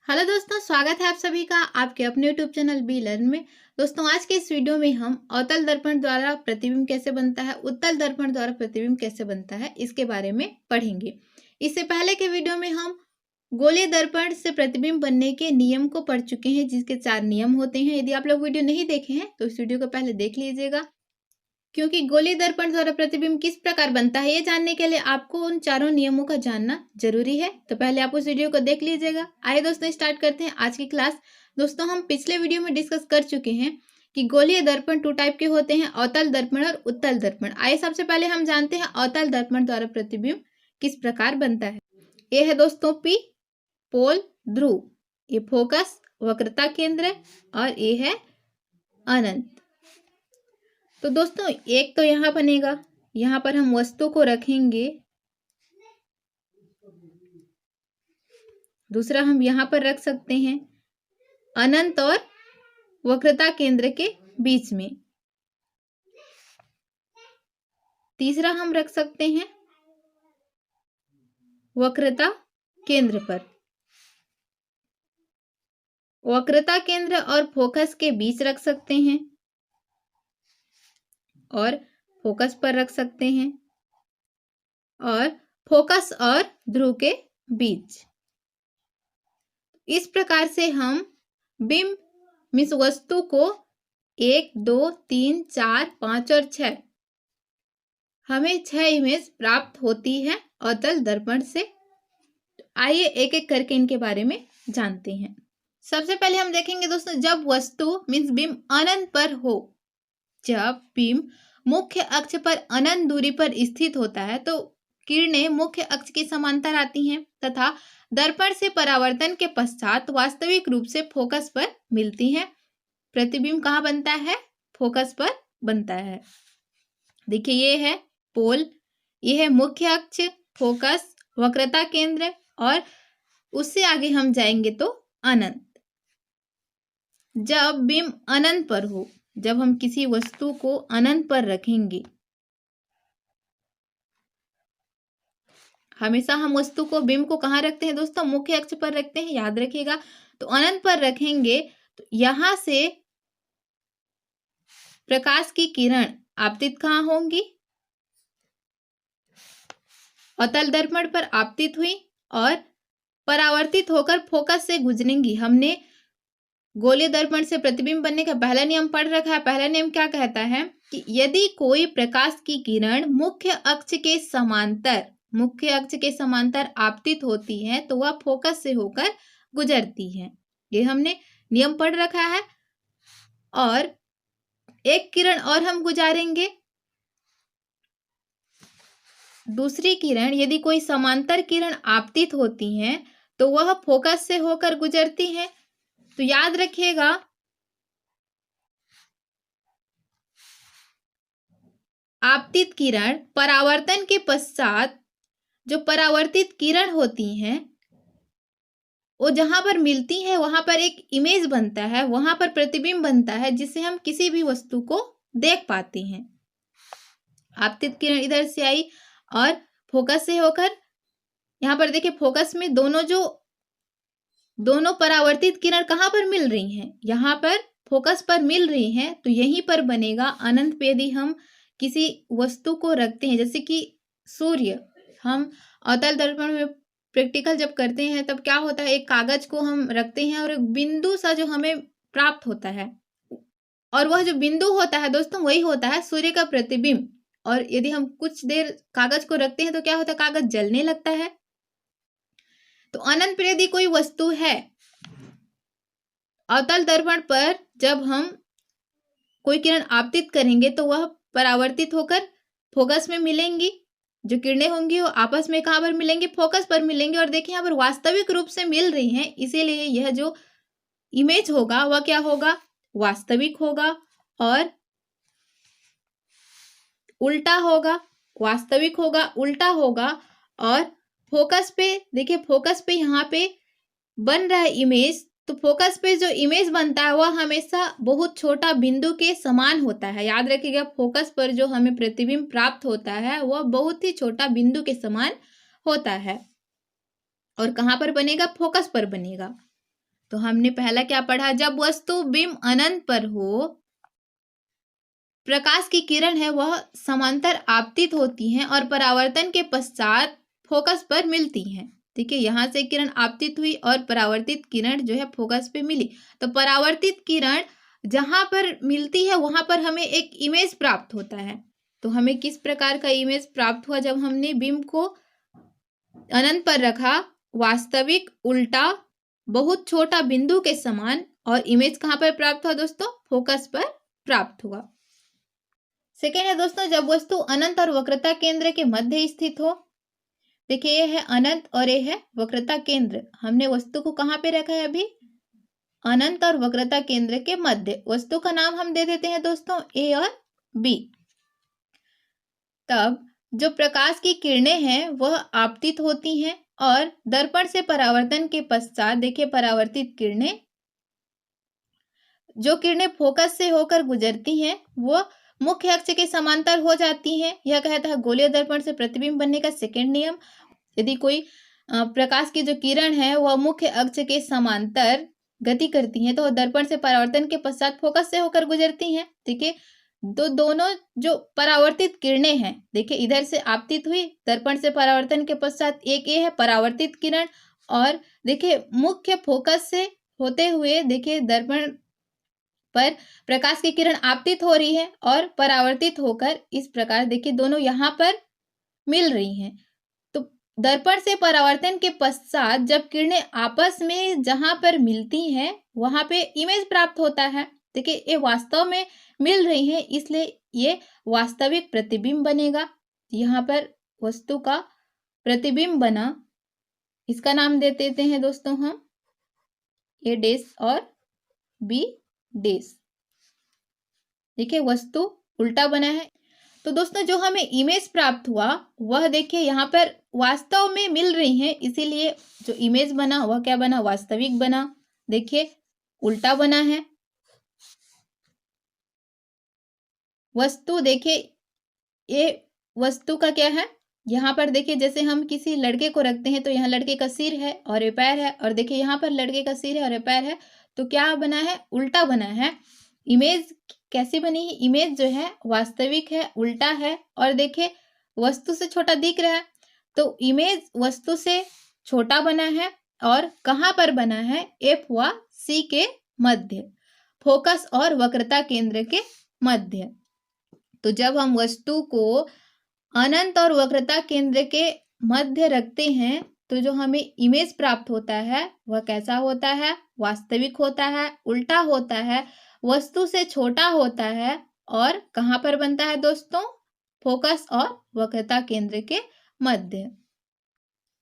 Hello दोस्तों, स्वागत है आप सभी का आपके अपने यूट्यूब चैनल बी लर्न में। दोस्तों, आज के इस वीडियो में हम अवतल दर्पण द्वारा प्रतिबिंब कैसे बनता है, उत्तल दर्पण द्वारा प्रतिबिंब कैसे बनता है, इसके बारे में पढ़ेंगे। इससे पहले के वीडियो में हम गोलीय दर्पण से प्रतिबिंब बनने के नियम को पढ़ चुके हैं, जिसके 4 नियम होते हैं। यदि आप लोग वीडियो नहीं देखे हैं तो इस वीडियो को पहले देख लीजिएगा, क्योंकि गोलीय दर्पण द्वारा प्रतिबिंब किस प्रकार बनता है ये जानने के लिए आपको उन चारों नियमों का जानना जरूरी है। तो पहले आप उस वीडियो को देख लीजिएगा। आइए दोस्तों, स्टार्ट करते हैं आज की क्लास। दोस्तों, हम पिछले वीडियो में डिस्कस कर चुके हैं कि गोलीय दर्पण 2 टाइप के होते हैं, अवतल दर्पण और उत्तल दर्पण। आइए सबसे पहले हम जानते हैं अवतल दर्पण द्वारा प्रतिबिंब किस प्रकार बनता है। ये है दोस्तों पी, पोल, ध्रुव, ये फोकस, वक्रता केंद्र, और ये है अनंत। तो दोस्तों, एक तो यहाँ बनेगा, यहाँ पर हम वस्तु को रखेंगे। दूसरा हम यहाँ पर रख सकते हैं अनंत और वक्रता केंद्र के बीच में। तीसरा हम रख सकते हैं वक्रता केंद्र पर। वक्रता केंद्र और फोकस के बीच रख सकते हैं और फोकस पर रख सकते हैं, और फोकस और ध्रुव के बीच। इस प्रकार से हम बिंब मीन्स वस्तु को 1, 2, 3, 4, 5 और 6 हमें 6 इमेज प्राप्त होती है अवतल दर्पण से। आइए एक एक करके इनके बारे में जानते हैं। सबसे पहले हम देखेंगे दोस्तों, जब वस्तु मीन्स बिंब अनंत पर हो, जब बिंब मुख्य अक्ष पर अनंत दूरी पर स्थित होता है तो किरणें मुख्य अक्ष के समांतर आती हैं तथा दर्पण से परावर्तन के पश्चात वास्तविक रूप से फोकस पर मिलती हैं। प्रतिबिंब कहाँ बनता है? फोकस पर बनता है। देखिए, ये है पोल, ये है मुख्य अक्ष, फोकस, वक्रता केंद्र, और उससे आगे हम जाएंगे तो अनंत। जब बिंब अनंत पर हो, जब हम किसी वस्तु को अनंत पर रखेंगे, हमेशा हम वस्तु को बिंब को कहाँ रखते हैं दोस्तों? मुख्य अक्ष पर रखते हैं, याद रखिएगा। तो अनंत पर रखेंगे तो यहां से प्रकाश की किरण आपतित कहाँ होंगी? अवतल दर्पण पर आपतित हुई और परावर्तित होकर फोकस से गुजरेंगी। हमने गोलीय दर्पण से प्रतिबिंब बनने का पहला नियम पढ़ रखा है। पहला नियम क्या कहता है कि यदि कोई प्रकाश की किरण मुख्य अक्ष के समांतर आपतित होती है तो वह फोकस से होकर गुजरती है। ये हमने नियम पढ़ रखा है। और एक किरण और हम गुजारेंगे, दूसरी किरण, यदि कोई समांतर किरण आपतित होती है तो वह फोकस से होकर गुजरती है। तो याद रखिएगा, आपतित किरण परावर्तन के पश्चात जो परावर्तित किरण होती हैं वो जहां पर मिलती है वहां पर एक इमेज बनता है, वहां पर प्रतिबिंब बनता है, जिससे हम किसी भी वस्तु को देख पाते हैं। आपतित किरण इधर से आई और फोकस से होकर, यहाँ पर देखिए फोकस में दोनों परावर्तित किरण कहाँ पर मिल रही हैं? यहाँ पर फोकस पर मिल रही हैं। तो यहीं पर बनेगा अनंत पे यदि हम किसी वस्तु को रखते हैं, जैसे कि सूर्य। हम अवतल दर्पण में प्रैक्टिकल जब करते हैं तब क्या होता है, एक कागज को हम रखते हैं और एक बिंदु सा जो हमें प्राप्त होता है, और वह जो बिंदु होता है दोस्तों वही होता है सूर्य का प्रतिबिंब। और यदि हम कुछ देर कागज को रखते हैं तो क्या होता है, कागज जलने लगता है। तो अनंत पर यदि कोई वस्तु है, अवतल दर्पण पर जब हम कोई किरण आपतित करेंगे तो वह परावर्तित होकर फोकस में मिलेंगी। जो किरणें होंगी वो आपस में कहाँ पर मिलेंगी? फोकस पर मिलेंगे। और देखिए यहाँ पर वास्तविक रूप से मिल रही हैं, इसीलिए यह जो इमेज होगा वह क्या होगा? वास्तविक होगा। और उल्टा होगा, वास्तविक होगा, उल्टा होगा। और फोकस पे देखिए, फोकस पे यहाँ पे बन रहा है इमेज, तो फोकस पे जो इमेज बनता है वह हमेशा बहुत छोटा बिंदु के समान होता है। याद रखिएगा, फोकस पर जो हमें प्रतिबिंब प्राप्त होता है वह बहुत ही छोटा बिंदु के समान होता है। और कहाँ पर बनेगा? फोकस पर बनेगा। तो हमने पहला क्या पढ़ा, जब वस्तु बिंब अनंत पर हो, प्रकाश की किरण है वह समांतर आपतित होती हैं और परावर्तन के पश्चात फोकस पर मिलती हैं। देखिए यहाँ से किरण आपतित हुई और परावर्तित किरण जो है फोकस पे मिली, तो परावर्तित किरण जहां पर मिलती है वहां पर हमें एक इमेज प्राप्त होता है। तो हमें किस प्रकार का इमेज प्राप्त हुआ, जब हमने बिंब को अनंत पर रखा, वास्तविक, उल्टा, बहुत छोटा बिंदु के समान, और इमेज कहां पर प्राप्त हुआ दोस्तों, फोकस पर प्राप्त हुआ। सेकेंड है दोस्तों, जब वस्तु अनंत और वक्रता केंद्र के मध्य स्थित हो। देखिए ये है अनंत और ये है वक्रता केंद्र। हमने वस्तु को कहां पे रखा है अभी, अनंत और वक्रता केंद्र के मध्य। वस्तु का नाम हम दे देते हैं दोस्तों ए और बी। तब जो प्रकाश की किरणें हैं वह आपतित होती हैं और दर्पण से परावर्तन के पश्चात, देखिए परावर्तित किरणें, जो किरणें फोकस से होकर गुजरती हैं वो मुख्य अक्ष के समांतर हो जाती हैं। यह कहता है गोलीय दर्पण से प्रतिबिंब बनने का सेकेंड नियम। यदि कोई प्रकाश की जो किरण है वह मुख्य अक्ष के समांतर गति करती हैं तो दर्पण से परावर्तन के पश्चात फोकस से होकर गुजरती हैं। देखिए दोनों जो परावर्तित किरणें हैं, देखिए इधर से आपतित हुई, दर्पण से परावर्तन के पश्चात एक ये है परावर्तित किरण, और देखिए मुख्य फोकस से होते हुए देखिए दर्पण पर प्रकाश की किरण आपतित हो रही है और परावर्तित होकर इस प्रकार देखिए दोनों यहाँ पर मिल रही हैं। तो दर्पण से परावर्तन के पश्चात जब किरणें आपस में जहां पर मिलती हैं वहां पे इमेज प्राप्त होता है। देखिए ये वास्तव में मिल रही हैं, इसलिए ये वास्तविक प्रतिबिंब बनेगा। यहाँ पर वस्तु का प्रतिबिंब बना, इसका नाम दे देते हैं दोस्तों हम ए डैश और बी डैश। देखिए वस्तु उल्टा बना है। तो दोस्तों जो हमें इमेज प्राप्त हुआ वह देखिए यहाँ पर वास्तव में मिल रही है, इसीलिए जो इमेज बना वह क्या बना, वास्तविक बना। देखिए उल्टा बना है वस्तु। देखिए ये वस्तु का क्या है, यहाँ पर देखिए जैसे हम किसी लड़के को रखते हैं तो यहाँ लड़के का सिर है और ये पैर है, और देखिए यहाँ पर लड़के का सिर है और ये पैर है, तो क्या बना है, उल्टा बना है। इमेज कैसी बनी है, इमेज जो है वास्तविक है, उल्टा है, और देखिए वस्तु से छोटा दिख रहा है, तो इमेज वस्तु से छोटा बना है और कहाँ पर बना है, एफ व सी के मध्य, फोकस और वक्रता केंद्र के मध्य। तो जब हम वस्तु को अनंत और वक्रता केंद्र के मध्य रखते हैं तो जो हमें इमेज प्राप्त होता है वह कैसा होता है, वास्तविक होता है, उल्टा होता है, वस्तु से छोटा होता है, और कहाँ पर बनता है दोस्तों, फोकस और वक्रता केंद्र के मध्य।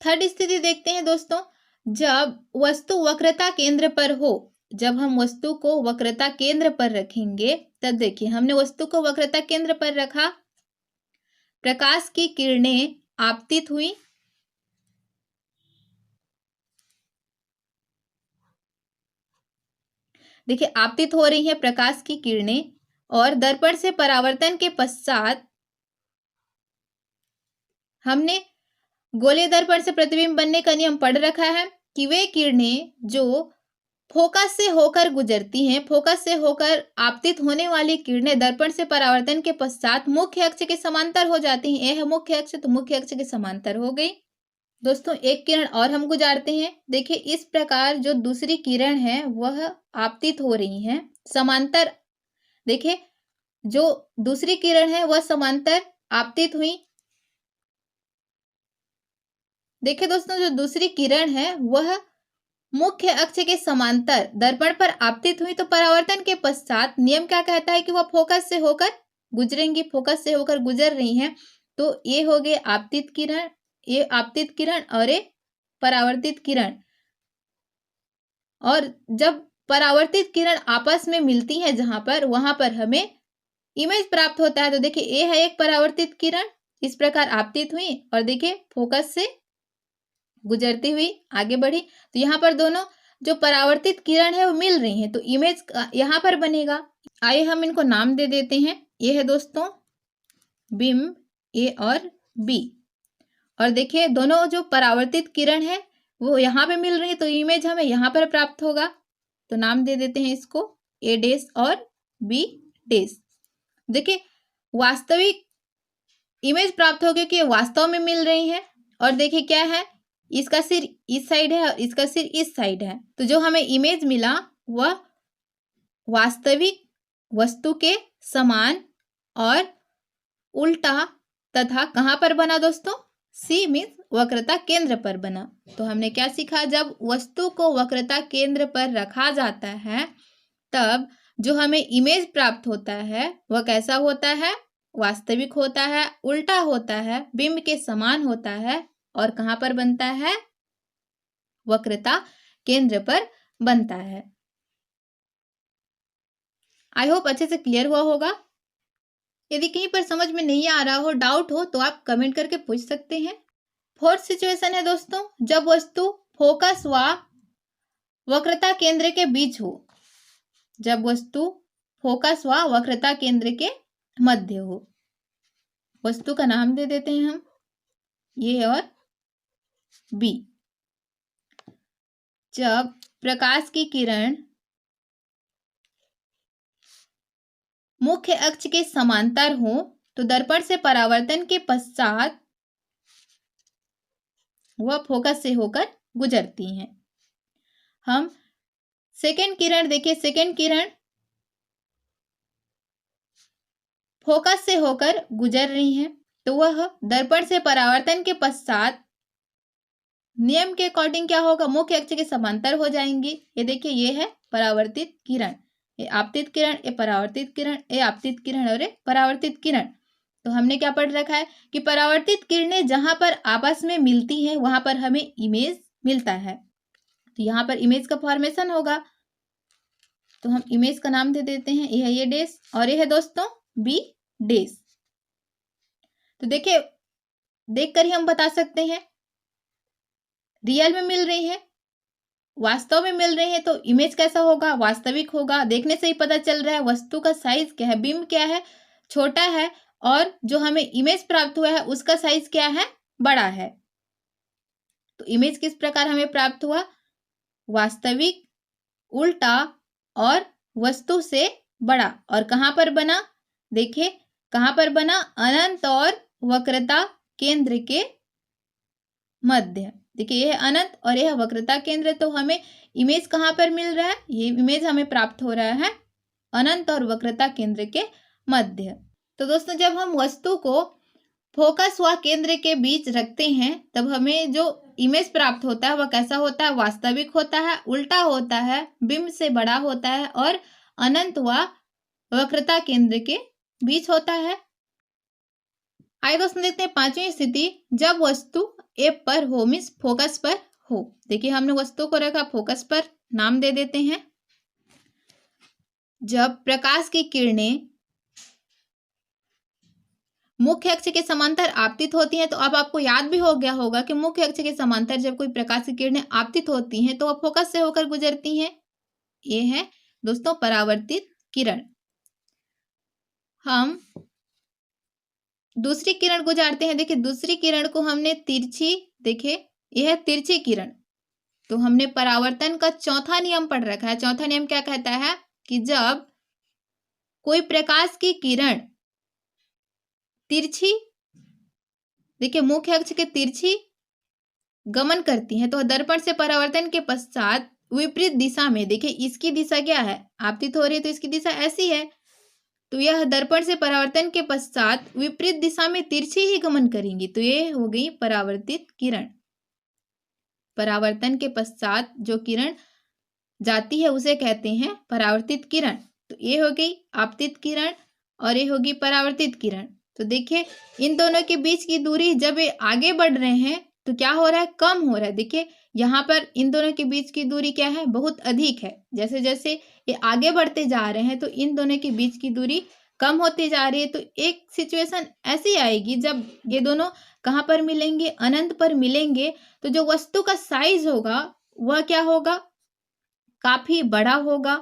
थर्ड स्थिति देखते हैं दोस्तों, जब वस्तु वक्रता केंद्र पर हो। जब हम वस्तु को वक्रता केंद्र पर रखेंगे तब देखिए हमने वस्तु को वक्रता केंद्र पर रखा, प्रकाश की किरणें आपतित हुई, देखिए आपतित हो रही है प्रकाश की किरणें, और दर्पण से परावर्तन के पश्चात हमने गोलीय दर्पण से प्रतिबिंब बनने का नियम पढ़ रखा है कि वे किरणें जो फोकस से होकर गुजरती हैं, फोकस से होकर आपतित होने वाली किरणें दर्पण से परावर्तन के पश्चात मुख्य अक्ष के समांतर हो जाती हैं। यह है मुख्य अक्ष, तो मुख्य अक्ष के समांतर हो गई। दोस्तों एक किरण और हम गुजारते हैं। देखिए इस प्रकार जो दूसरी किरण है वह आपतित हो रही है समांतर। देखिए जो दूसरी किरण है वह समांतर आपतित हुई। देखिए दोस्तों जो दूसरी किरण है वह मुख्य अक्ष के समांतर दर्पण पर आपतित हुई, तो परावर्तन के पश्चात नियम क्या कहता है कि वह फोकस से होकर गुजरेंगी, फोकस से होकर गुजर रही हैं। तो ये हो गए आपतित किरण, ये आपतित किरण और ये परावर्तित किरण। और जब परावर्तित किरण आपस में मिलती है जहां पर, वहां पर हमें इमेज प्राप्त होता है। तो देखिए ये है एक परावर्तित किरण, इस प्रकार आपतित हुई और देखिए फोकस से गुजरती हुई आगे बढ़ी, तो यहाँ पर दोनों जो परावर्तित किरण है वो मिल रही हैं, तो इमेज यहाँ पर बनेगा। आइए हम इनको नाम दे देते हैं। ये है दोस्तों बिंब ए और बी, और देखिए दोनों जो परावर्तित किरण है वो यहाँ पे मिल रही है, तो इमेज हमें यहाँ पर प्राप्त होगा। तो नाम दे देते हैं इसको ए डैश और बी डैश। देखिए वास्तविक इमेज प्राप्त हो गई कि वास्तव में मिल रही है। और देखिए क्या है, इसका सिर इस साइड है और इसका सिर इस साइड है, तो जो हमें इमेज मिला वह वास्तविक वस्तु के समान और उल्टा तथा कहाँ पर बना दोस्तों, सी मीन्स वक्रता केंद्र पर बना। तो हमने क्या सीखा, जब वस्तु को वक्रता केंद्र पर रखा जाता है तब जो हमें इमेज प्राप्त होता है वह कैसा होता है, वास्तविक होता है, उल्टा होता है, बिंब के समान होता है और कहाँ पर बनता है, वक्रता केंद्र पर बनता है। आई होप अच्छे से क्लियर हुआ होगा। यदि कहीं पर समझ में नहीं आ रहा हो, डाउट हो, तो आप कमेंट करके पूछ सकते हैं। फोर्थ सिचुएशन है दोस्तों, जब वस्तु फोकस व वक्रता केंद्र के बीच हो। जब वस्तु फोकस व वक्रता केंद्र के मध्य हो। वस्तु का नाम दे देते हैं हम ए और बी। जब प्रकाश की किरण मुख्य अक्ष के समांतर हो तो दर्पण से परावर्तन के पश्चात वह फोकस से होकर गुजरती हैं। हम सेकेंड किरण देखिए, सेकेंड किरण फोकस से होकर गुजर रही है तो वह दर्पण से परावर्तन के पश्चात नियम के अकॉर्डिंग क्या होगा, मुख्य अक्ष के समांतर हो जाएंगी। ये देखिए ये है परावर्तित किरण, ये आपतित किरण, ये परावर्तित किरण, ये आपतित किरण और ये परावर्तित किरण। तो हमने क्या पढ़ रखा है कि परावर्तित किरणें जहां पर आपस में मिलती हैं वहां पर हमें इमेज मिलता है। तो यहाँ पर इमेज का फॉर्मेशन होगा, तो हम इमेज का नाम दे देते हैं, ये है ये डैश और ये है दोस्तों बी डैश। तो देखिए देखकर ही हम बता सकते हैं रियल में मिल रही है, वास्तव में मिल रही है, तो इमेज कैसा होगा, वास्तविक होगा। देखने से ही पता चल रहा है वस्तु का साइज क्या है, बिंब क्या है, छोटा है और जो हमें इमेज प्राप्त हुआ है उसका साइज क्या है, बड़ा है। तो इमेज किस प्रकार हमें प्राप्त हुआ, वास्तविक, उल्टा और वस्तु से बड़ा। और कहां पर बना, देखिए कहां पर बना, अनंत और वक्रता केंद्र के मध्य। देखिए यह अनंत और यह वक्रता केंद्र, तो हमें इमेज कहां पर मिल रहा है, ये इमेज हमें प्राप्त हो रहा है अनंत और वक्रता केंद्र के मध्य। तो दोस्तों जब हम वस्तु को फोकस व केंद्र के बीच रखते हैं तब हमें जो इमेज प्राप्त होता है वह कैसा होता है, वास्तविक होता है, उल्टा होता है, बिंब से बड़ा होता है और अनंत व वक्रता केंद्र के बीच होता है। आइए दोस्तों देखते हैं पांचवी स्थिति, जब वस्तु ए पर हो, मीन्स फोकस पर हो। देखिए हमने वस्तु को रखा फोकस पर, नाम दे देते हैं। जब प्रकाश की किरणें मुख्य अक्ष के समांतर आपतित होती हैं, तो अब आपको याद भी हो गया होगा कि मुख्य अक्ष के समांतर जब कोई प्रकाश की किरणें आपतित होती हैं तो वह फोकस से होकर गुजरती हैं। ये है दोस्तों परावर्तित किरण। हम दूसरी किरण गुजारते हैं। देखिए दूसरी किरण को हमने तिरछी, देखिए यह है तिरछी किरण, तो हमने परावर्तन का चौथा नियम पढ़ रखा है। चौथा नियम क्या कहता है कि जब कोई प्रकाश की किरण तिरछी, देखिए मुख्य अक्ष के तिरछी गमन करती है तो दर्पण से परावर्तन के पश्चात विपरीत दिशा में, देखिए इसकी दिशा क्या है, आपतित हो रही है तो इसकी दिशा ऐसी है, तो यह दर्पण से परावर्तन के पश्चात विपरीत दिशा में तिरछी ही गमन करेंगी। तो ये हो गई परावर्तित किरण। परावर्तन के पश्चात जो किरण जाती है उसे कहते हैं परावर्तित किरण। तो ये हो गई आपतित किरण और ये होगी परावर्तित किरण। तो देखिए इन दोनों के बीच की दूरी जब ये आगे बढ़ रहे हैं तो क्या हो रहा है, कम हो रहा है। देखिए यहाँ पर इन दोनों के बीच की दूरी क्या है, बहुत अधिक है। जैसे जैसे ये आगे बढ़ते जा रहे हैं तो इन दोनों के बीच की दूरी कम होती जा रही है। तो एक सिचुएशन ऐसी आएगी जब ये दोनों कहाँ पर मिलेंगे, अनंत पर मिलेंगे, तो जो वस्तु का साइज होगा वह क्या होगा, काफी बड़ा होगा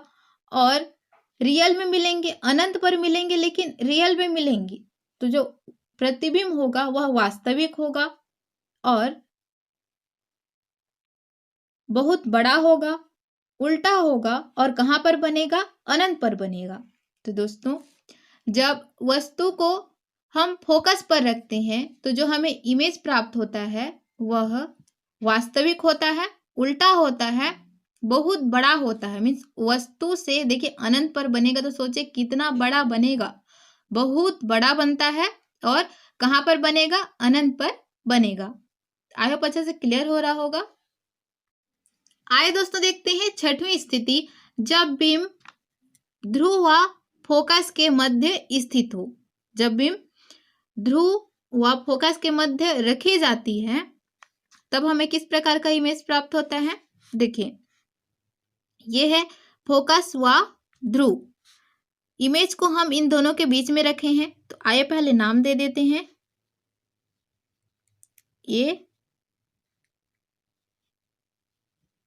और रियल में मिलेंगे, अनंत पर मिलेंगे लेकिन रियल में मिलेंगी, तो जो प्रतिबिंब होगा वह वास्तविक होगा और बहुत बड़ा होगा उल्टा होगा और कहाँ पर बनेगा, अनंत पर बनेगा। तो दोस्तों जब वस्तु को हम फोकस पर रखते हैं तो जो हमें इमेज प्राप्त होता है वह वास्तविक होता है, उल्टा होता है, बहुत बड़ा होता है। मीन्स वस्तु से देखिए अनंत पर बनेगा तो सोचे कितना बड़ा बनेगा, बहुत बड़ा बनता है। और कहाँ पर बनेगा, अनंत पर बनेगा। आई होप अच्छे से क्लियर हो रहा होगा। आइए दोस्तों देखते हैं छठवीं स्थिति, जब बीम ध्रुव व फोकस के मध्य स्थित हो। जब बीम ध्रुव व फोकस के मध्य रखी जाती है तब हमें किस प्रकार का इमेज प्राप्त होता है। देखिए ये है फोकस व ध्रुव। इमेज को हम इन दोनों के बीच में रखे हैं तो आइए पहले नाम दे देते हैं ए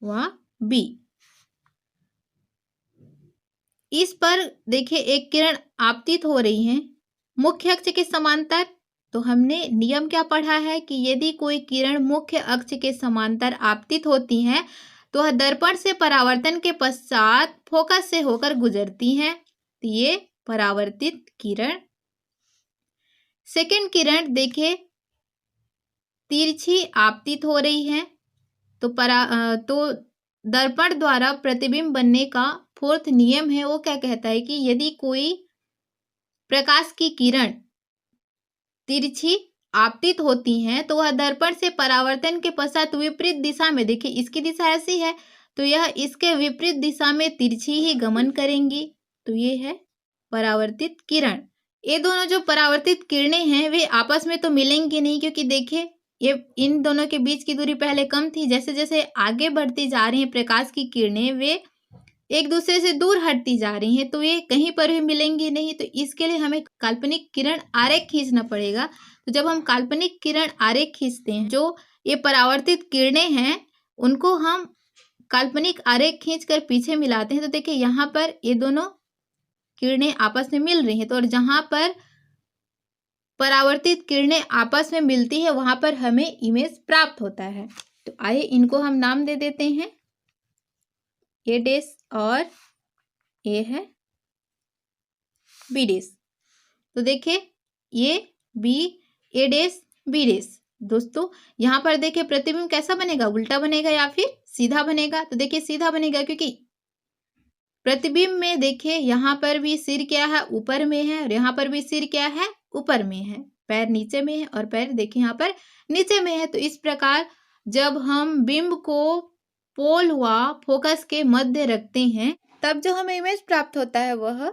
व बी। इस पर देखिए एक किरण आपतित हो रही है मुख्य अक्ष के समांतर। तो हमने नियम क्या पढ़ा है कि यदि कोई किरण मुख्य अक्ष के समांतर आपतित होती है तो वह दर्पण से परावर्तन के पश्चात फोकस से होकर गुजरती है। तो ये परावर्तित किरण। सेकंड किरण देखिए तिरछी आपतित हो रही है तो दर्पण द्वारा प्रतिबिंब बनने का फोर्थ नियम है वो क्या कहता है कि यदि कोई प्रकाश की किरण तिरछी आपतित होती हैं तो वह दर्पण से परावर्तन के पश्चात विपरीत दिशा में, देखिए इसकी दिशा ऐसी है तो यह इसके विपरीत दिशा में तिरछी ही गमन करेंगी। तो ये है परावर्तित किरण। ये दोनों जो परावर्तित किरणें हैं वे आपस में तो मिलेंगी नहीं, क्योंकि देखिए ये इन दोनों के बीच की दूरी पहले कम थी। जैसे जैसे आगे बढ़ती जा रही हैं प्रकाश की किरणें वे एक दूसरे से दूर हटती जा रही हैं, तो ये कहीं पर भी मिलेंगी नहीं। तो इसके लिए हमें काल्पनिक किरण आरेख खींचना पड़ेगा। तो जब हम काल्पनिक किरण आरेख खींचते हैं, जो ये परावर्तित किरणें हैं उनको हम काल्पनिक आरेख खींचकर पीछे मिलाते हैं तो देखिए यहाँ पर ये दोनों किरणें आपस में मिल रही हैं। तो और जहां पर परावर्तित किरणें आपस में मिलती है वहां पर हमें इमेज प्राप्त होता है। तो आइए इनको हम नाम दे देते हैं ए डैश और ए है बी डैश। तो देखिए ये बी ए डैश बी डैश। दोस्तों यहाँ पर देखिए प्रतिबिंब कैसा बनेगा, उल्टा बनेगा या फिर सीधा बनेगा। तो देखिए सीधा बनेगा क्योंकि प्रतिबिंब में देखिए यहाँ पर भी सिर क्या है, ऊपर में है, और यहाँ पर भी सिर क्या है, ऊपर में है, पैर नीचे में है और पैर देखिए यहाँ पर नीचे में है। तो इस प्रकार जब हम बिंब को पोल व फोकस के मध्य रखते हैं तब जो हमें इमेज प्राप्त होता है वह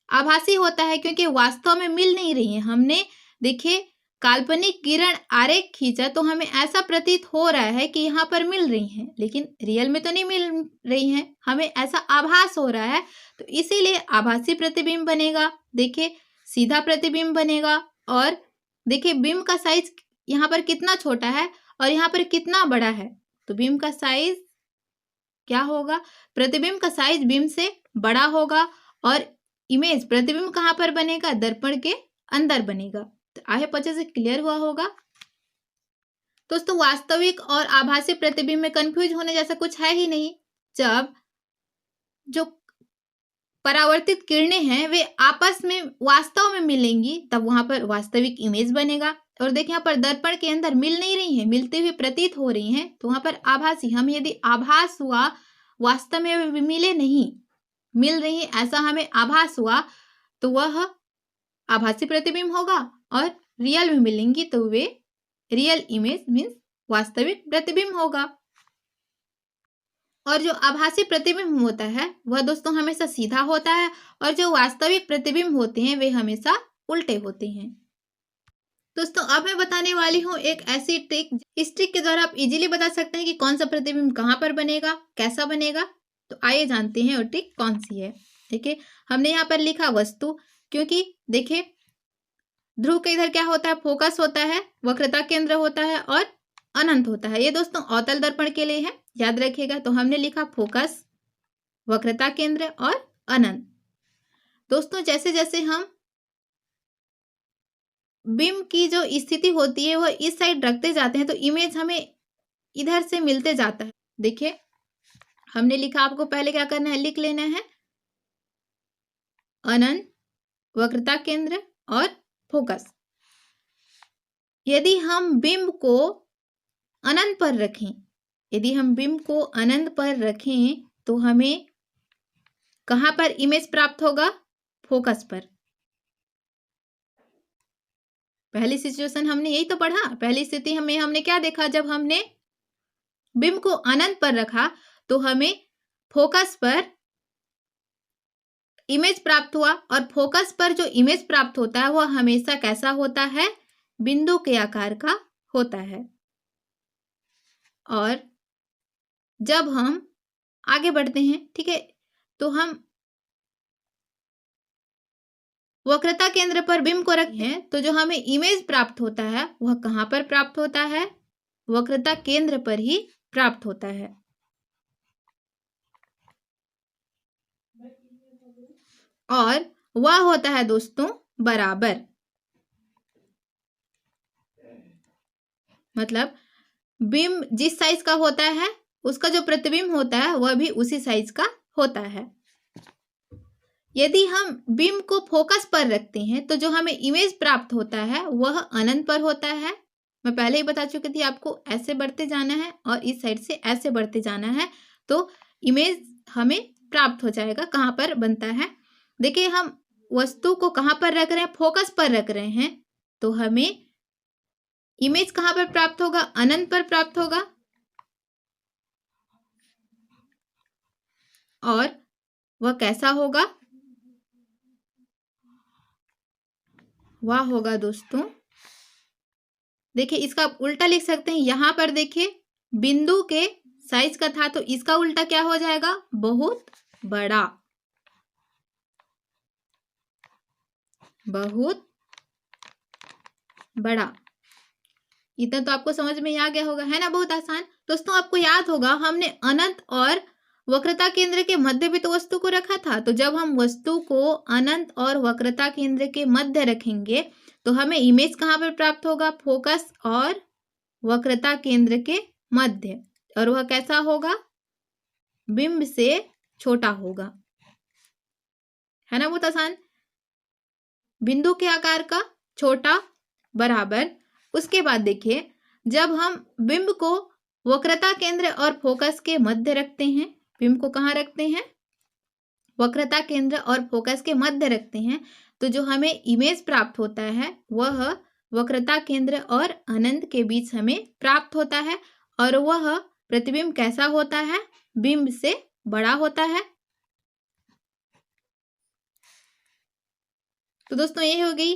आभासी होता है, क्योंकि वास्तव में मिल नहीं रही है। हमने देखिए काल्पनिक किरण आरेख खींचा तो हमें ऐसा प्रतीत हो रहा है कि यहाँ पर मिल रही हैं, लेकिन रियल में तो नहीं मिल रही हैं, हमें ऐसा आभास हो रहा है। तो इसीलिए आभासी प्रतिबिंब बनेगा। देखिए सीधा प्रतिबिंब बनेगा और देखिए बिंब का साइज यहाँ पर कितना छोटा है और यहाँ पर कितना बड़ा है। तो बिंब का साइज क्या होगा, प्रतिबिंब का साइज बिंब से बड़ा होगा और इमेज प्रतिबिंब कहाँ पर बनेगा, दर्पण के अंदर बनेगा। तो आगे पीछे से क्लियर हुआ होगा। दोस्तों वास्तविक और आभासी प्रतिबिंब में कंफ्यूज होने जैसा कुछ है ही नहीं। जब जो परावर्तित किरणें हैं वे आपस में वास्तव में मिलेंगी तब वहां पर वास्तविक इमेज बनेगा। और देखिए यहाँ पर दर्पण के अंदर मिल नहीं रही है, मिलती हुई प्रतीत हो रही हैं, तो वहां पर आभासी, हम यदि आभास हुआ वास्तव में वे मिले नहीं, मिल रही है ऐसा हमें आभास हुआ तो वह आभासी प्रतिबिंब होगा, और रियल में मिलेंगी तो वे रियल इमेज मीन्स वास्तविक प्रतिबिंब होगा। और जो आभासी प्रतिबिंब होता है वह दोस्तों हमेशा सीधा होता है और जो वास्तविक प्रतिबिंब होते हैं वे हमेशा उल्टे होते हैं। दोस्तों अब मैं बताने वाली हूँ एक ऐसी ट्रिक, इस ट्रिक के द्वारा आप इजीली बता सकते हैं कि कौन सा प्रतिबिंब कहाँ पर बनेगा, कैसा बनेगा। तो आइए जानते हैं वो ट्रिक कौन सी है। देखिए हमने यहाँ पर लिखा वस्तु, क्योंकि देखिए ध्रुव के इधर क्या होता है, फोकस होता है, वक्रता केंद्र होता है और अनंत होता है। ये दोस्तों अवतल दर्पण के लिए है, याद रखिएगा। तो हमने लिखा फोकस, वक्रता केंद्र और अनंत। दोस्तों जैसे जैसे हम बिंब की जो स्थिति होती है वह इस साइड रखते जाते हैं तो इमेज हमें इधर से मिलते जाता है। देखिए हमने लिखा, आपको पहले क्या करना है, लिख लेना है अनंत, वक्रता केंद्र और फोकस। यदि हम बिंब को अनंत पर रखें, यदि हम बिंब को अनंत पर रखें तो हमें कहां पर इमेज प्राप्त होगा, फोकस पर। पहली सिचुएशन हमने यही तो पढ़ा, पहली स्थिति हमें हमने क्या देखा, जब हमने बिंब को अनंत पर रखा तो हमें फोकस पर इमेज प्राप्त हुआ, और फोकस पर जो इमेज प्राप्त होता है वह हमेशा कैसा होता है, बिंदु के आकार का होता है। और जब हम आगे बढ़ते हैं, ठीक है, तो हम वक्रता केंद्र पर बिंब को रखते हैं तो जो हमें इमेज प्राप्त होता है वह कहां पर प्राप्त होता है, वक्रता केंद्र पर ही प्राप्त होता है। और वह होता है दोस्तों बराबर, मतलब बिंब जिस साइज का होता है उसका जो प्रतिबिंब होता है वह भी उसी साइज का होता है। यदि हम बिंब को फोकस पर रखते हैं तो जो हमें इमेज प्राप्त होता है वह अनंत पर होता है। मैं पहले ही बता चुकी थी आपको, ऐसे बढ़ते जाना है और इस साइड से ऐसे बढ़ते जाना है तो इमेज हमें प्राप्त हो जाएगा। कहाँ पर बनता है, देखिए हम वस्तु को कहाँ पर रख रहे हैं, फोकस पर रख रहे हैं, तो हमें इमेज कहाँ पर प्राप्त होगा, अनंत पर प्राप्त होगा। और वह कैसा होगा, वह होगा दोस्तों, देखिए इसका आप उल्टा लिख सकते हैं। यहां पर देखिए बिंदु के साइज का था तो इसका उल्टा क्या हो जाएगा, बहुत बड़ा, बहुत बड़ा। इतना तो आपको समझ में आ गया होगा, है ना, बहुत आसान। दोस्तों आपको याद होगा हमने अनंत और वक्रता केंद्र के मध्य भी तो वस्तु को रखा था, तो जब हम वस्तु को अनंत और वक्रता केंद्र के मध्य रखेंगे तो हमें इमेज कहाँ पर प्राप्त होगा, फोकस और वक्रता केंद्र के मध्य, और वह कैसा होगा, बिंब से छोटा होगा, है ना, बहुत आसान। बिंदु के आकार का छोटा बराबर। उसके बाद देखिए जब हम बिंब को वक्रता केंद्र और फोकस के मध्य रखते हैं, बिंब को कहाँ रखते हैं, वक्रता केंद्र और फोकस के मध्य रखते हैं, तो जो हमें इमेज प्राप्त होता है वह वक्रता केंद्र और अनंत के बीच हमें प्राप्त होता है, और वह प्रतिबिंब कैसा होता है, बिंब से बड़ा होता है। तो दोस्तों ये हो गई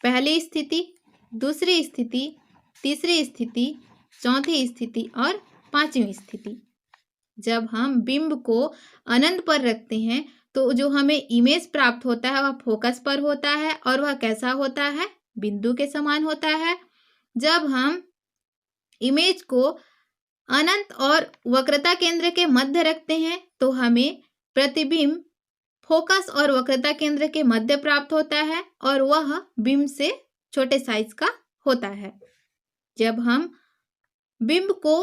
पहली स्थिति, दूसरी स्थिति, तीसरी स्थिति, चौथी स्थिति और पांचवी स्थिति। जब हम बिंब को अनंत पर रखते हैं तो जो हमें इमेज प्राप्त होता है वह फोकस पर होता है, और वह कैसा होता है, बिंदु के समान होता है। जब हम इमेज को अनंत और वक्रता केंद्र के मध्य रखते हैं तो हमें प्रतिबिंब फोकस और वक्रता केंद्र के मध्य प्राप्त होता है, और वह बिंब से छोटे साइज का होता है। जब हम बिंब को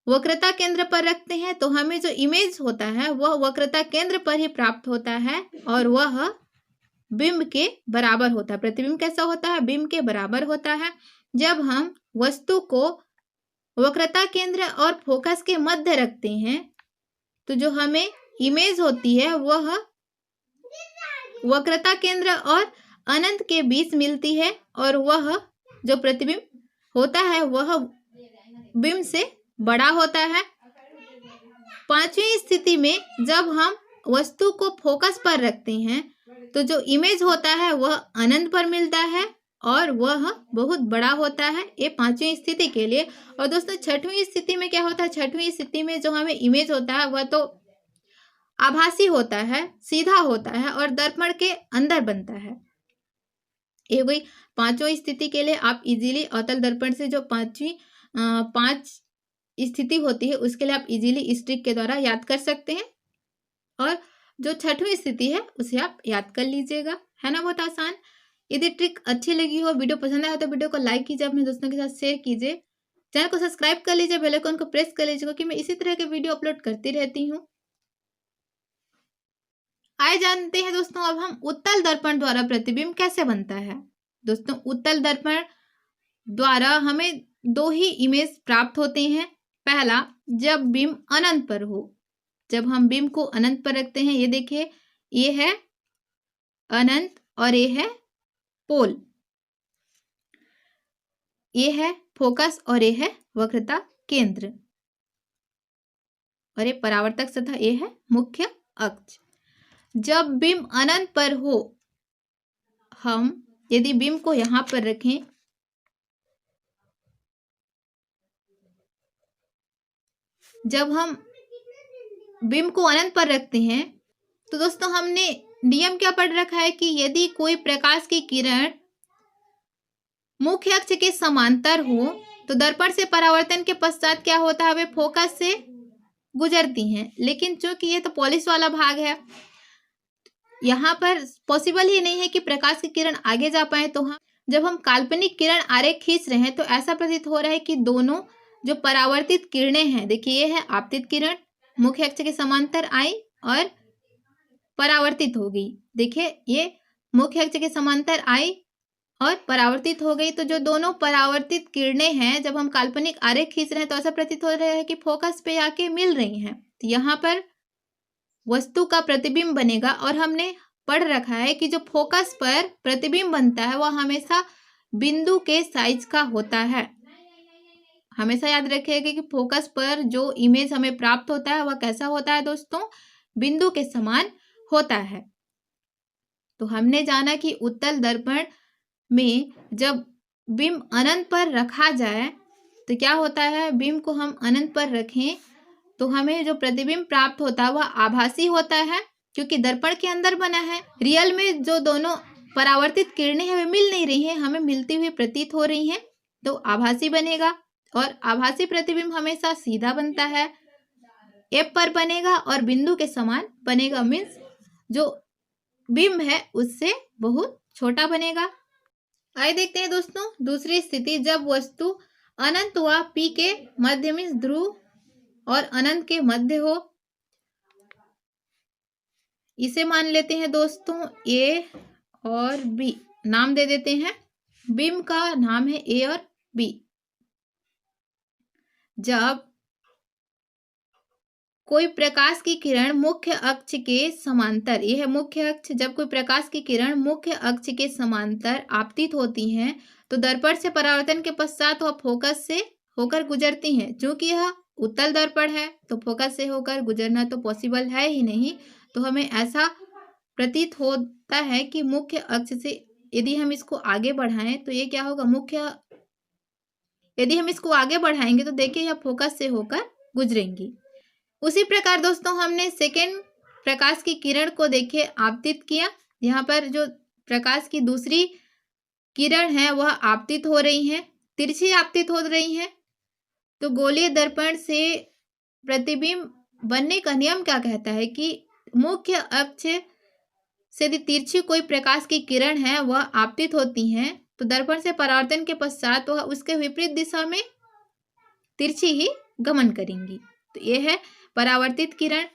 वक्रता केंद्र पर रखते हैं तो हमें जो इमेज होता है वह वक्रता केंद्र पर ही प्राप्त होता है, और वह बिंब के बराबर होता है। प्रतिबिंब कैसा होता है, बिंब के बराबर होता है। जब हम वस्तु को वक्रता केंद्र और फोकस के मध्य रखते हैं तो जो हमें इमेज होती है वह वक्रता केंद्र और अनंत के बीच मिलती है, और वह जो प्रतिबिंब होता है वह बिंब से बड़ा होता है। पांचवी स्थिति में जब हम वस्तु को फोकस पर रखते हैं तो जो इमेज होता है वह अनंत पर मिलता है, और वह बहुत बड़ा होता है। ये पांचवी स्थिति के लिए। और दोस्तों छठवीं स्थिति में क्या होता है, छठवीं स्थिति में जो हमें इमेज होता है वह तो आभासी होता है, सीधा होता है और दर्पण के अंदर बनता है। ये वही पांचवी स्थिति के लिए आप इजीली अवतल दर्पण से जो पांच स्थिति होती है उसके लिए आप इजीली इस ट्रिक के द्वारा याद कर सकते हैं, और जो छठवीं स्थिति है उसे आप याद कर लीजिएगा, है ना, बहुत आसान। यदि ट्रिक अच्छी लगी हो, वीडियो पसंद आया तो वीडियो को लाइक कीजिए, अपने दोस्तों के साथ शेयर कीजिए, चैनल को सब्सक्राइब कर लीजिए, बेल आइकन को प्रेस कर लीजिए, क्योंकि मैं इसी तरह के वीडियो अपलोड करती रहती हूँ। आइए जानते हैं दोस्तों अब हम उत्तल दर्पण द्वारा प्रतिबिंब कैसे बनता है। दोस्तों उत्तल दर्पण द्वारा हमें दो ही इमेज प्राप्त होते हैं। पहला, जब बिंब अनंत पर हो। जब हम बिंब को अनंत पर रखते हैं, ये देखिए, ये है अनंत और ये है पोल, ये है फोकस और ये है वक्रता केंद्र, और ये परावर्तक सतह, ये है मुख्य अक्ष। जब बिंब अनंत पर हो, हम यदि बिंब को यहां पर रखें, जब हम बिंब को अनंत पर रखते हैं तो दोस्तों हमने नियम क्या पढ़ रखा है कि यदि कोई प्रकाश की किरण मुख्य अक्ष के समांतर हो तो दर्पण से परावर्तन के पश्चात क्या होता है, वे फोकस से गुजरती हैं। लेकिन चूंकि ये तो पॉलिश वाला भाग है, यहाँ पर पॉसिबल ही नहीं है कि प्रकाश की किरण आगे जा पाए। तो जब हम काल्पनिक किरण आरेख खींच रहे हैं तो ऐसा प्रतीत हो रहा है कि दोनों जो परावर्तित किरणें हैं, देखिए ये है आपतित किरण, मुख्य अक्ष के समांतर आई और परावर्तित हो गई। देखिए ये मुख्य अक्ष के समांतर आई और परावर्तित हो गई। तो जो दोनों परावर्तित किरणें हैं, जब हम काल्पनिक आरेख खींच रहे हैं तो ऐसा प्रतीत हो रहा है कि फोकस पे आके मिल रही हैं। तो यहाँ पर वस्तु का प्रतिबिंब बनेगा, और हमने पढ़ रखा है कि जो फोकस पर प्रतिबिंब बनता है वह हमेशा बिंदु के साइज का होता है। हमेशा याद रखिएगा कि फोकस पर जो इमेज हमें प्राप्त होता है वह कैसा होता है दोस्तों, बिंदु के समान होता है। तो हमने जाना कि उत्तल दर्पण में जब बिंब अनंत पर रखा जाए तो क्या होता है, बिंब को हम अनंत पर रखें तो हमें जो प्रतिबिंब प्राप्त होता है वह आभासी होता है, क्योंकि दर्पण के अंदर बना है। रियल में जो दोनों परावर्तित किरणें हैं वे मिल नहीं रही हैं, हमें मिलती हुई प्रतीत हो रही हैं, तो आभासी बनेगा। और आभासी प्रतिबिंब हमेशा सीधा बनता है, एप पर बनेगा और बिंदु के समान बनेगा, मीन्स जो बिंब है उससे बहुत छोटा बनेगा। आइए देखते हैं दोस्तों दूसरी स्थिति, जब वस्तु अनंत व पी के मध्य में ध्रुव और अनंत के मध्य हो। इसे मान लेते हैं दोस्तों ए और बी, नाम दे देते हैं, बिंब का नाम है ए और बी। जब कोई प्रकाश की किरण मुख्य अक्ष के समांतर, यह है मुख्य अक्ष, जब कोई प्रकाश की किरण मुख्य अक्ष के समांतर आपतित होती हैं तो दर्पण से परावर्तन के पश्चात वह फोकस से होकर गुजरती हैं। चूंकि यह उत्तल दर्पण है तो फोकस से होकर गुजरना तो पॉसिबल है ही नहीं, तो हमें ऐसा प्रतीत होता है कि मुख्य अक्ष से यदि हम इसको आगे बढ़ाएं तो ये क्या होगा, यदि हम इसको आगे बढ़ाएंगे तो देखिए यह फोकस से होकर गुजरेंगी। उसी प्रकार दोस्तों हमने सेकेंड प्रकाश की किरण को देखिए आपतित किया। यहाँ पर जो प्रकाश की दूसरी किरण है वह आपतित हो रही है, तिरछी आपतित हो रही है। तो गोलीय दर्पण से प्रतिबिंब बनने का नियम क्या कहता है कि मुख्य अक्ष से यदि तिरछी कोई प्रकाश की किरण है वह आपतित होती हैं तो दर्पण से परावर्तन के पश्चात वह उसके विपरीत दिशा में तिरछी ही गमन करेंगी। तो यह है परावर्तित किरण।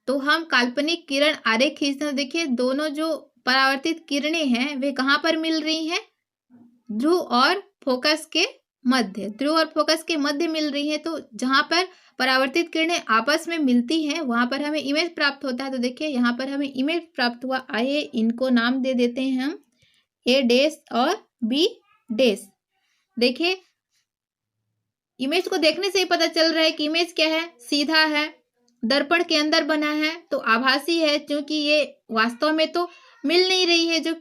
तो हम काल्पनिक किरण आरेख खींचते हैं, देखिए दोनों जो परावर्तित किरणें हैं वे कहाँ पर मिल रही हैं, ध्रुव और फोकस के मध्य, ध्रुव और फोकस के मध्य मिल रही है। तो जहां पर परावर्तित किरणें आपस में मिलती हैं वहां पर हमें इमेज प्राप्त होता है। तो देखिए यहाँ पर हमें इमेज प्राप्त हुआ। आइए इनको नाम दे देते हैं हम ए डैश और बी डैश। देखिए इमेज को देखने से ही पता चल रहा है कि इमेज क्या है, सीधा है, दर्पण के अंदर बना है तो आभासी है, क्योंकि ये वास्तव में तो मिल नहीं रही है। जो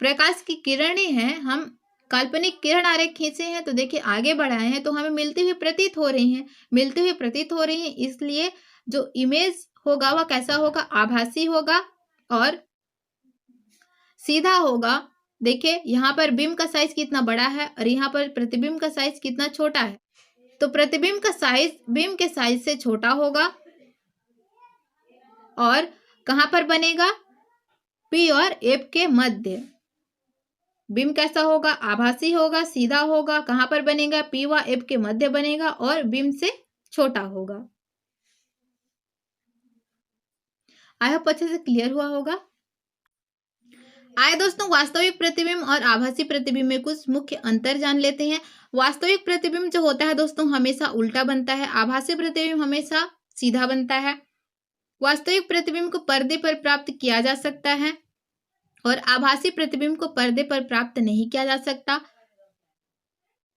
प्रकाश की किरणें हैं, हम काल्पनिक किरण आरेख खींचे हैं तो देखिए आगे बढ़ाए हैं तो हमें मिलती हुई प्रतीत हो रही हैं, इसलिए जो इमेज होगा वह कैसा होगा, आभासी होगा और सीधा होगा। देखिए यहाँ पर बिंब का साइज कितना बड़ा है और यहाँ पर प्रतिबिंब का साइज कितना छोटा है। तो प्रतिबिंब का साइज बिंब के साइज से छोटा होगा और कहां पर बनेगा, पी और एफ के मध्य। बिंब कैसा होगा, आभासी होगा, सीधा होगा, कहां पर बनेगा, पी व एफ के मध्य बनेगा और बिंब से छोटा होगा। आई होप अच्छे से क्लियर हुआ होगा। आए दोस्तों, वास्तविक प्रतिबिंब और आभासी प्रतिबिंब में कुछ मुख्य अंतर जान लेते हैं। वास्तविक प्रतिबिंब जो होता है दोस्तों हमेशा उल्टा बनता है, आभासी प्रतिबिंब हमेशा सीधा बनता है। वास्तविक प्रतिबिंब को पर्दे पर प्राप्त किया जा सकता है और आभासी प्रतिबिंब को पर्दे पर प्राप्त नहीं किया जा सकता।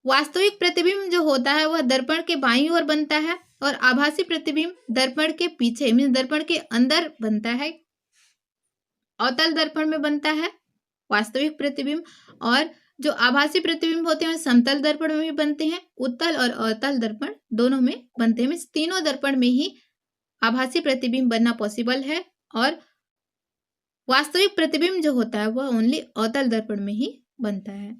वास्तविक प्रतिबिंब जो होता है वह दर्पण के बाईं ओर बनता है और आभासी प्रतिबिंब दर्पण के पीछे मीन्स दर्पण के अंदर बनता है। अवतल दर्पण में बनता है वास्तविक प्रतिबिंब, और जो आभासी प्रतिबिंब होते हैं समतल दर्पण में भी बनते हैं, उत्तल और अवतल दर्पण दोनों में बनते हैं। मीन्स तीनों दर्पण में ही आभासी प्रतिबिंब बनना पॉसिबल है और वास्तविक प्रतिबिंब जो होता है वह ओनली अवतल दर्पण में ही बनता है।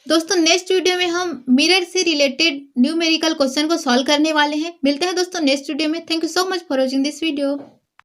दोस्तों नेक्स्ट वीडियो में हम मिरर से रिलेटेड न्यूमेरिकल क्वेश्चन को सॉल्व करने वाले हैं। मिलते हैं दोस्तों नेक्स्ट वीडियो में। Thank you so much for watching this video.